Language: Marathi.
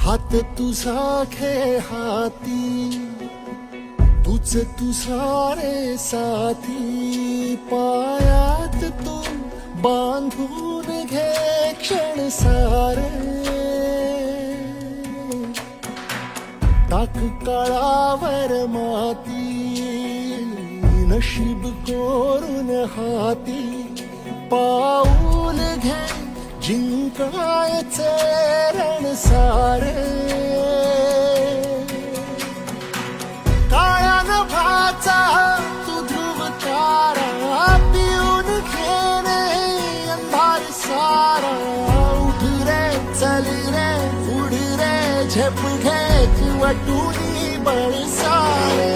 हात तुझा घे हाती, तूच तुझा रे साथी. पायात तू बांधून घे क्षण सारे, टाक काळावर माती, नशीब कोरून हाती. पाऊल घे जिंकायचे रण सारे, काळ्या नभाचा तू ध्रुव तारा, पिऊन घेणे अंधार सारा. उठ रे चल रे उड रे झेप घे, वटुनी बळ सारे.